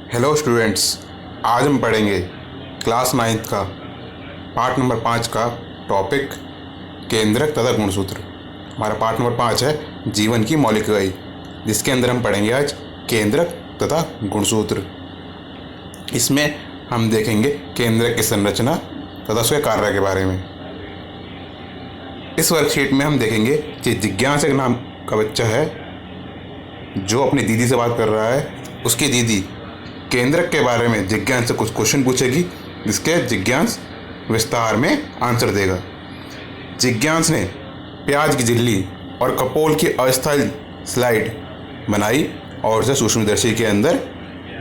Hello students, आज हम पढ़ेंगे क्लास 9th का पार्ट नंबर 5 का टॉपिक केंद्रक तथा गुणसूत्र। हमारा पार्ट नंबर 5 है जीवन की मौलिक इकाई, जिसके अंदर हम पढ़ेंगे आज केंद्रक तथा गुणसूत्र। इसमें हम देखेंगे केंद्रक की संरचना तथा उसके कार्य के बारे में। इस वर्कशीट में हम देखेंगे कि जिज्ञास एक नाम का बच्चा है जो अपनी दीदी से बात कर रहा है। उसकी दीदी केंद्रक के बारे में जिज्ञास से कुछ क्वेश्चन पूछेगी, जिसके जिज्ञास विस्तार में आंसर देगा। जिज्ञास ने प्याज की झिल्ली और कपोल की अस्थायी स्लाइड बनाई और उसे सूक्ष्मदर्शी के अंदर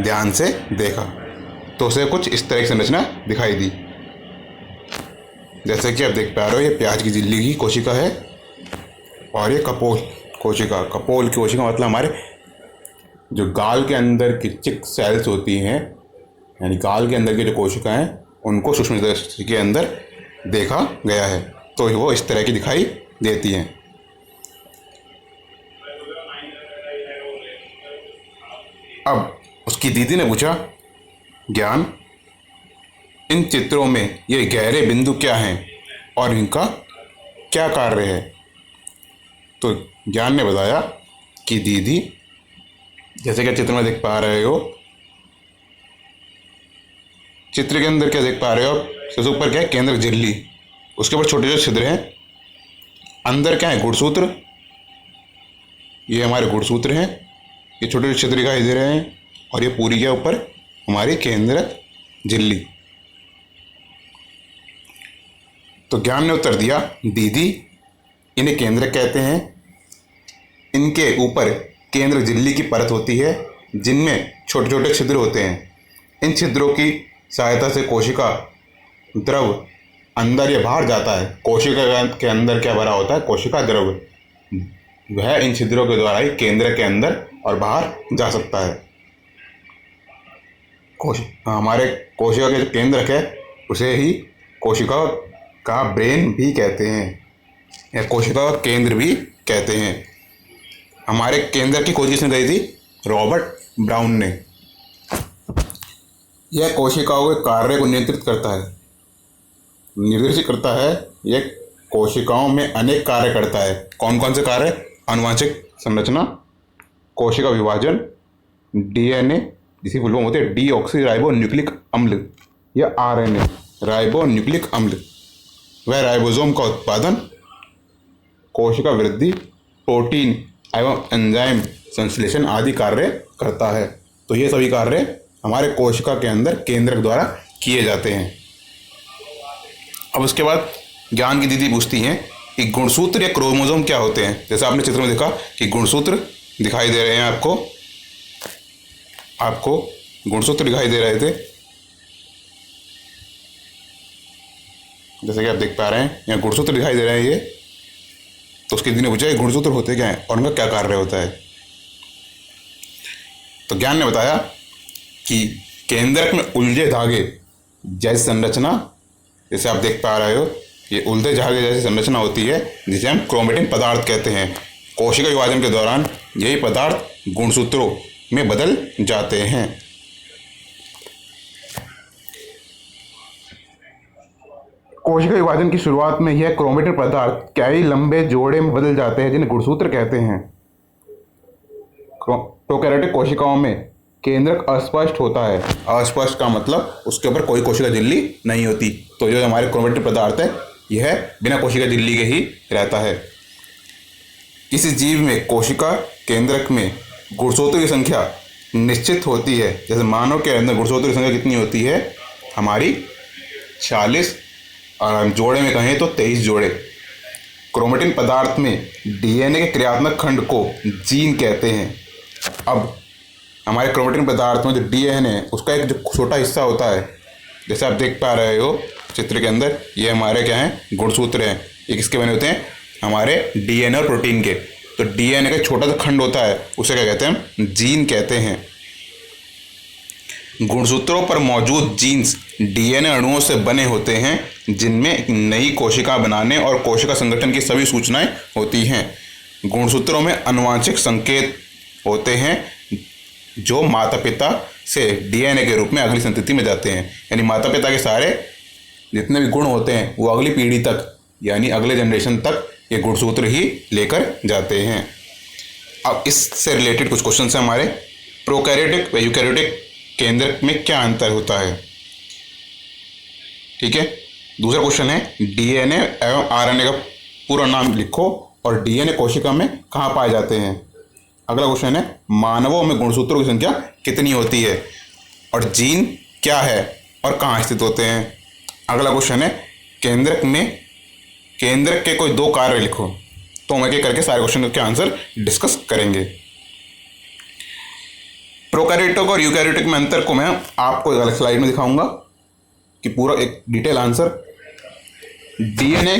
ध्यान से देखा तो उसे कुछ इस तरह की संरचना दिखाई दी। जैसे कि आप देख पा रहे हो, ये प्याज की झिल्ली की कोशिका है और ये कपोल कोशिका। कपोल की कोशिका मतलब हमारे जो गाल के अंदर की चिक सेल्स होती हैं, यानी गाल के अंदर की जो कोशिका हैं, उनको सूक्ष्मदर्शी के अंदर देखा गया है तो वो इस तरह की दिखाई देती हैं। अब उसकी दीदी ने पूछा, ज्ञान, इन चित्रों में ये गहरे बिंदु क्या हैं और इनका क्या कार्य है? तो ज्ञान ने बताया कि दीदी, जैसे कि चित्र में देख पा रहे हो, चित्र के अंदर क्या देख पा रहे हो आप? सबसे ऊपर क्या है? केंद्रक झिल्ली, उसके ऊपर छोटे छोटे छिद्र हैं। अंदर क्या है? गुणसूत्र। ये हमारे गुणसूत्र हैं, ये छोटे छोटे छिद्र दिखाई दे रहे हैं और ये पूरी क्या ऊपर हमारी केंद्रक झिल्ली। तो ज्ञान ने उत्तर दिया, दीदी, इन्हें केंद्रक कहते हैं। इनके ऊपर केंद्र झिल्ली की परत होती है जिनमें छोटे छोटे छिद्र होते हैं। इन छिद्रों की सहायता से कोशिका द्रव अंदर या बाहर जाता है। कोशिका के अंदर क्या भरा होता है? कोशिका द्रव। वह इन छिद्रों के द्वारा ही केंद्र के अंदर और बाहर जा सकता है। हमारे कोशिका के जो केंद्रक है उसे ही कोशिका का ब्रेन भी कहते हैं या कोशिका का केंद्र भी कहते हैं। हमारे केंद्र की खोज किसने करी थी? रॉबर्ट ब्राउन ने। यह कोशिकाओं के कार्य को नियंत्रित करता है, निर्देशित करता है। यह कोशिकाओं में अनेक कार्य करता है। कौन कौन से कार्य? आनुवंशिक संरचना, कोशिका विभाजन, डीएनए जिसकी फुल फॉर्म होती है डीऑक्सी न्यूक्लिक अम्ल या आरएनए, राइबोन्यूक्लिक अम्ल, वह राइबोसोम का उत्पादन, कोशिका वृद्धि, प्रोटीन एवं एंजाइम संश्लेषण आदि कार्य करता है। तो ये सभी कार्य हमारे कोशिका के अंदर केंद्रक द्वारा किए जाते हैं। अब उसके बाद ज्ञान की दीदी पूछती हैं कि गुणसूत्र या क्रोमोसोम क्या होते हैं। जैसे आपने चित्र में देखा कि गुणसूत्र दिखाई दे रहे हैं, आपको गुणसूत्र दिखाई दे रहे थे, जैसे कि आप देख पा रहे हैं यहाँ गुणसूत्र दिखाई दे रहे हैं ये। तो उसकी दीदी ने पूछा, गुणसूत्र होते क्या हैं और उनका क्या कार्य होता है? तो ज्ञान ने बताया कि केंद्रक में उलझे धागे जैसी संरचना, जैसे आप देख पा रहे हो, ये उलझे धागे जैसी संरचना होती है जिसे हम क्रोमेटिन पदार्थ कहते हैं। कोशिका विभाजन के दौरान यही पदार्थ गुणसूत्रों में बदल जाते हैं। कोशिका विभाजन की शुरुआत में यह क्रोमेटिन पदार्थ कई लंबे जोड़े में बदल जाते हैं जिन्हें गुणसूत्र कहते हैं। प्रोकैरियोटिक कोशिकाओं में केंद्रक अस्पष्ट होता है। अस्पष्ट का मतलब उसके ऊपर कोई कोशिका झिल्ली नहीं होती। तो जो हमारे क्रोमेटिन पदार्थ है यह बिना कोशिका झिल्ली के ही रहता है। किसी जीव में कोशिका केंद्रक में गुणसूत्रों की संख्या निश्चित होती है। जैसे मानव के अंदर गुणसूत्रों की संख्या कितनी होती है? हमारी 40, और हम जोड़े में कहें तो 23 जोड़े। क्रोमेटिन पदार्थ में डीएनए के क्रियात्मक खंड को जीन कहते हैं। अब हमारे क्रोमेटिन पदार्थ में जो डीएनए है उसका एक जो छोटा हिस्सा होता है, जैसे आप देख पा रहे हो चित्र के अंदर, ये हमारे क्या हैं? गुणसूत्र हैं। ये किसके बने होते हैं? हमारे डीएनए और प्रोटीन के। तो डीएनए का छोटा सा खंड होता है, उसे क्या कहते हैं? जीन कहते हैं। गुणसूत्रों पर मौजूद जीन्स डीएनए अणुओं से बने होते हैं जिनमें नई कोशिका बनाने और कोशिका संगठन की सभी सूचनाएं होती हैं। गुणसूत्रों में आनुवंशिक संकेत होते हैं जो माता पिता से डीएनए के रूप में अगली संतति में जाते हैं। यानी माता पिता के सारे जितने भी गुण होते हैं वो अगली पीढ़ी तक यानी अगले जनरेशन तक ये गुणसूत्र ही लेकर जाते हैं। अब इससे रिलेटेड कुछ क्वेश्चन हैं हमारे। प्रोकैरियोटिक व यूकैरियोटिक केंद्रक में क्या अंतर होता है? ठीक है। दूसरा क्वेश्चन है डीएनए एवं आरएनए का पूरा नाम लिखो और डीएनए कोशिका में कहाँ पाए जाते हैं। अगला क्वेश्चन है मानवों में गुणसूत्रों की संख्या कितनी होती है और जीन क्या है और कहाँ स्थित होते हैं। अगला क्वेश्चन है केंद्रक के कोई दो कार्य लिखो। तो हम एक एक करके सारे क्वेश्चन के आंसर डिस्कस करेंगे। प्रोकैरियोटिक और यूकैरियोटिक में अंतर को मैं आपको एक अलग स्लाइड में दिखाऊंगा कि पूरा एक डिटेल आंसर। डीएनए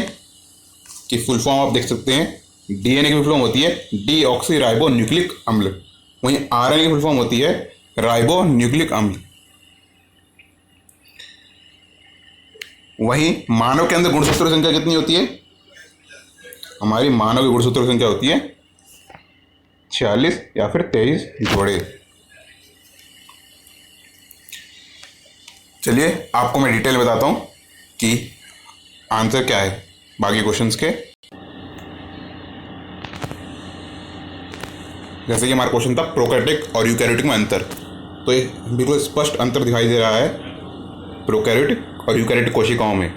की फुल फॉर्म आप देख सकते हैं। डीएनए की फुल फॉर्म होती है डीऑक्सी न्यूक्लिक अम्ल। वहीं आरएनए की फुल फॉर्म होती है राइबो न्यूक्लिक अम्ल। वहीं मानव के अंदर गुणसूत्रों की संख्या कितनी होती है? हमारी मानव की गुणसूत्रों की संख्या होती है 46 या फिर 23 जोड़े। चलिए आपको मैं डिटेल बताता हूं कि आंसर क्या है बाकी क्वेश्चंस के। जैसे कि हमारा क्वेश्चन था प्रोकैरियोटिक और यूकैरियोटिक में अंतर, तो ये बिल्कुल स्पष्ट अंतर दिखाई दे रहा है प्रोकैरियोटिक और यूकैरियोटिक कोशिकाओं में।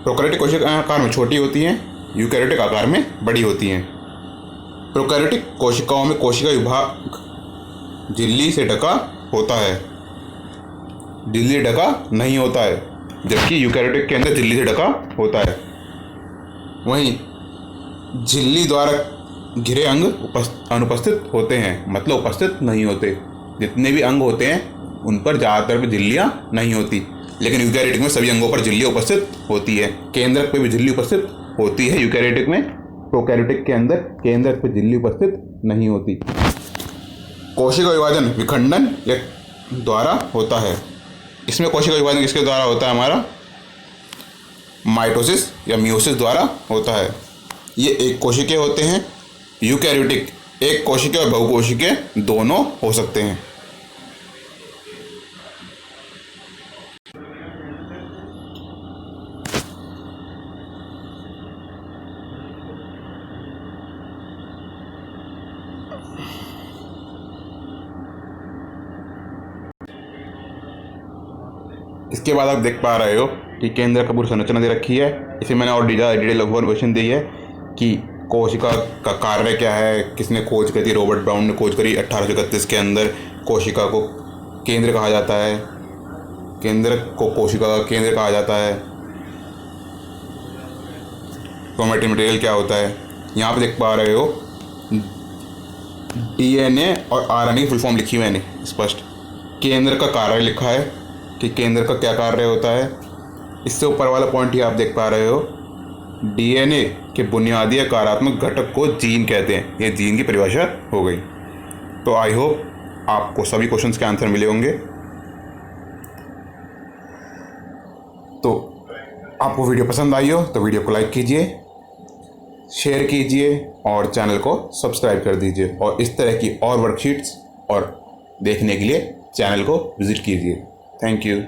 प्रोकैरियोटिक कोशिकाएं आकार में छोटी होती हैं, यूकैरियोटिक आकार में बड़ी होती हैं। प्रोकैरियोटिक कोशिकाओं में कोशिका विभाग झिल्ली से ढका होता है, झिल्ली ढका नहीं होता है, जबकि यूकैरियोटिक के अंदर झिल्ली से ढका होता है। वहीं झिल्ली द्वारा घिरे अंग अनुपस्थित होते हैं, मतलब उपस्थित नहीं होते। जितने भी अंग होते हैं उन पर ज़्यादातर झिल्लियाँ नहीं होती, लेकिन यूकैरियोटिक में सभी अंगों पर झिल्ली उपस्थित होती है। केंद्रक पे भी झिल्ली उपस्थित होती है यूकैरियोटिक में। प्रोकैरियोटिक के अंदर केंद्रक पे झिल्ली उपस्थित नहीं होती। कोशिका विभाजन विखंडन या द्वारा होता है। इसमें कोशिका विभाजन किसके द्वारा होता है? हमारा माइटोसिस या मियोसिस द्वारा होता है। ये एक कोशिके होते हैं। यूकैरियोटिक एक कोशिके और बहुकोशिके दोनों हो सकते हैं। इसके बाद आप देख पा रहे हो कि केंद्र का पूरी संरचना दे रखी है। इसे मैंने और डिटेल इन्फॉर्मेशन दी है कि कोशिका का कार्य क्या है, किसने खोज करी थी। रॉबर्ट ब्राउन ने खोज करी 1831 के अंदर। कोशिका को केंद्र कहा जाता है, केंद्र को कोशिका का केंद्र कहा जाता है। क्रोमैटिन मटेरियल क्या होता है, यहाँ पे देख पा रहे हो डीएनए और आरएनए की फुल फॉर्म लिखी मैंने स्पष्ट। केंद्र का कार्य लिखा है कि केंद्र का क्या कार्य होता है। इससे ऊपर वाला पॉइंट ही आप देख पा रहे हो, डीएनए के बुनियादी कार्यात्मक घटक को जीन कहते हैं। ये जीन की परिभाषा हो गई। तो आई होप आपको सभी क्वेश्चंस के आंसर मिले होंगे। तो आपको वीडियो पसंद आई हो तो वीडियो को लाइक कीजिए, शेयर कीजिए और चैनल को सब्सक्राइब कर दीजिए। और इस तरह की और वर्कशीट्स और देखने के लिए चैनल को विजिट कीजिए। Thank you.